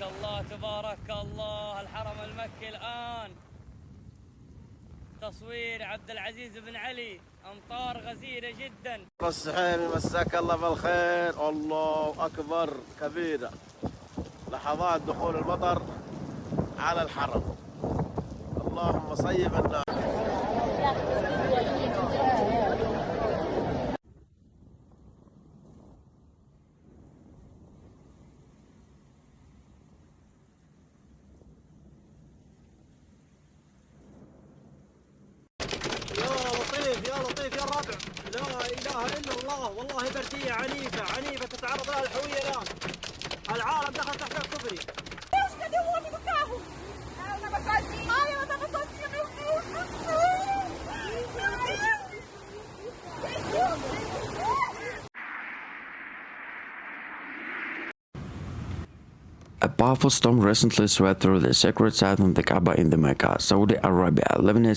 شاء الله تبارك الله. الحرم المكي الآن تصوير عبد العزيز بن علي. أمطار غزيرة جدا. الصحيح مساك الله بالخير. الله أكبر كبيرة. لحظات دخول المطر على الحرم. اللهم صيب الناس. يا لطيف يا الربع، لا اله الا الله. والله برديه عنيفه تتعرض لها الحويه الان. العالم دخل تحت الكفري. A powerful storm recently swept through the sacred site of the Kaaba in the Mecca, Saudi Arabia, leaving a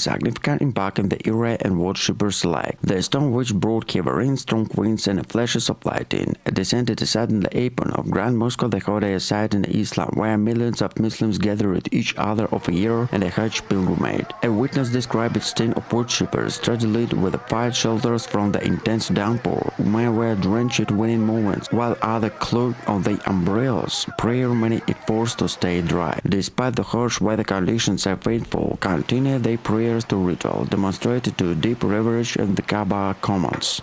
significant impact in the area and worshippers alike. The storm, which brought heavy rain, strong winds, and flashes of lightning, descended aside in the apron of Grand Mosque, the Holy site in Islam, where millions of Muslims gather with each other of a year and a Hajj pilgrimage. A witness described its scene of worshippers tragically with the fired shelters from the intense downpour. Many were drenched within moments, while others clung on the umbrella. Prayer many it forced to stay dry. Despite the harsh weather conditions, the faithful continued their prayers to ritual, demonstrated to deep reverence in the Kaaba commons.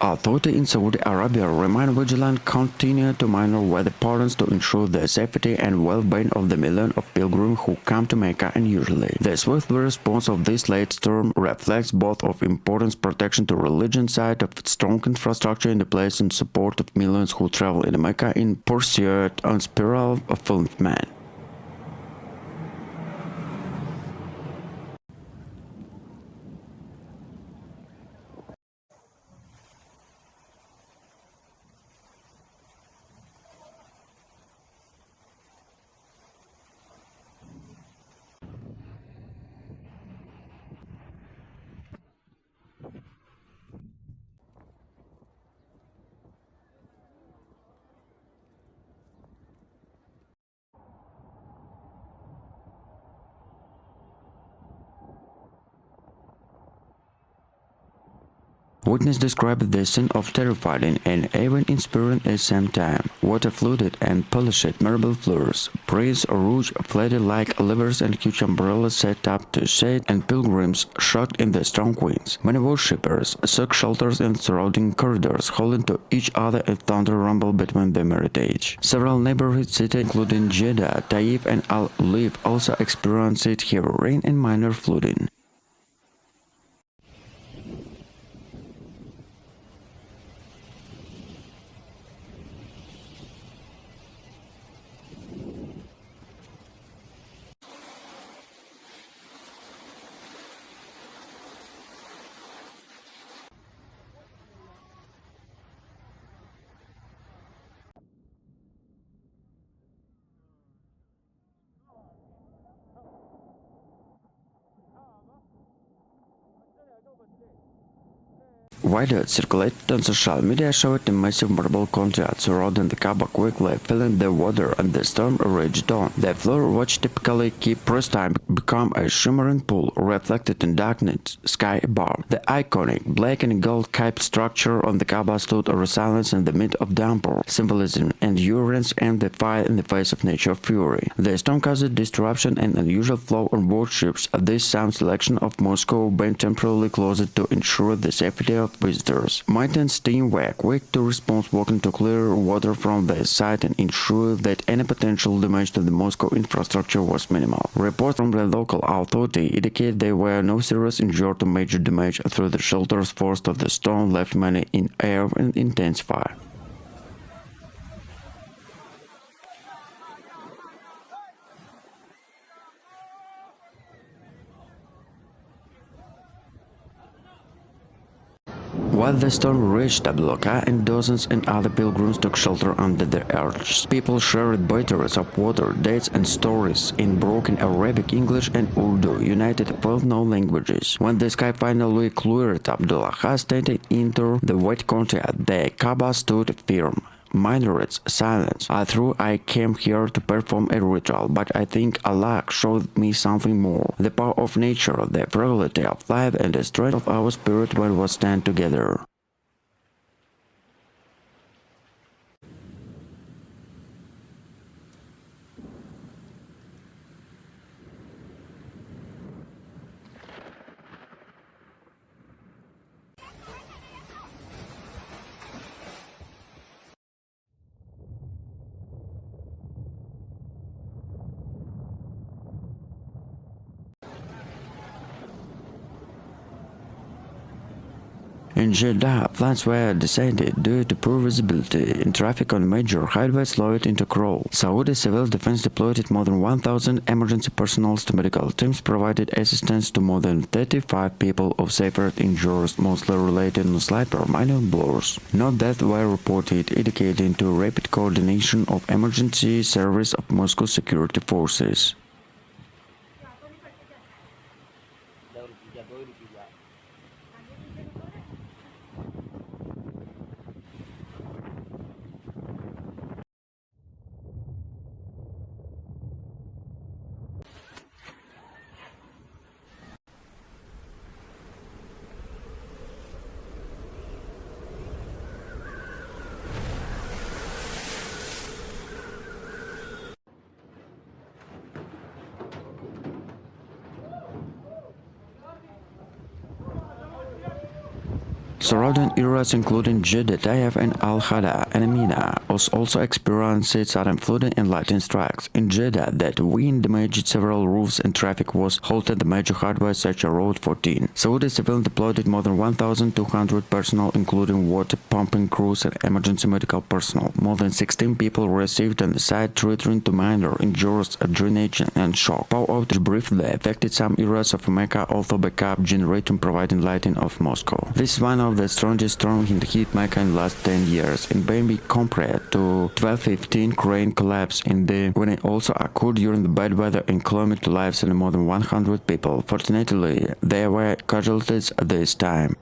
Authorities in Saudi Arabia remain vigilant, continue to monitor weather patterns to ensure the safety and well-being of the millions of pilgrims who come to Mecca annually. The swift response of this late storm reflects both of importance protection to religion side of strong infrastructure in the place and support of millions who travel in Mecca in pursuit of spiritual fulfillment. Witness described the scene of terrifying and even inspiring at the same time. Water flooded and polished marble floors. Praise rouge floated like levers and huge umbrellas set up to shade, and pilgrims shocked in the strong winds. Many worshippers sought shelters in surrounding corridors, holding to each other as thunder rumbled between the heritage. Several neighborhood cities, including Jeddah, Taif, and Al-Lif, also experienced heavy rain and minor flooding. Video circulated on social media showed the massive marble courtyard surrounding the Kaaba quickly filling the water and the storm raged on. The floor, which typically keep pristine, became a shimmering pool reflected in darkened sky above. The iconic black and gold capped structure on the Kaaba stood a resilience in the midst of downpour, symbolism endurance and the fight in the face of nature fury. The storm caused disruption and unusual flow on board ships. This sound selection of Moscow being temporarily closed to ensure the safety of visitors. Maintenance team were quick to respond, working to clear water from the site and ensure that any potential damage to the Moscow infrastructure was minimal. Reports from the local authority indicate there were no serious injured or major damage through the shelters forced of the storm left many in air and intense fire. While As the storm reached Abu Luqa and dozens and other pilgrims took shelter under the arches, people shared batteries of water, dates and stories in broken Arabic, English and Urdu, united 12 known languages. When the sky finally cleared, Abdullah standing into the white courtyard, the Kaaba stood firm. Minarets, silence. I thought I came here to perform a ritual, but I think Allah showed me something more. The power of nature, the fragility of life and the strength of our spirit when we stand together. In Jeddah, plans were decided due to poor visibility and traffic on major highways slowed into crawl. Saudi Civil Defense deployed more than 1,000 emergency personnel to medical teams provided assistance to more than 35 people who suffered injuries mostly related to slight minor blows. No deaths were reported, indicating to rapid coordination of emergency service of Moscow security forces. Surrounding areas including Jeddah, Taif and Al-Khada and Amina also experienced sudden flooding and lightning strikes. In Jeddah, that wind damaged several roofs and traffic was halted the major highways such as Road 14. Saudi Civil deployed more than 1,200 personnel including water pumping crews and emergency medical personnel. More than 16 people received on the site treatment to minor injuries, drainage and shock. Power outage briefly affected some areas of Mecca, although backup generating providing lighting of Moscow. This is one of the strongest storms in the hit Mecca in the last 10 years, and may be compared to 1215 crane collapse in the when it also occurred during the bad weather and claimed lives in more than 100 people. Fortunately, there were casualties at this time.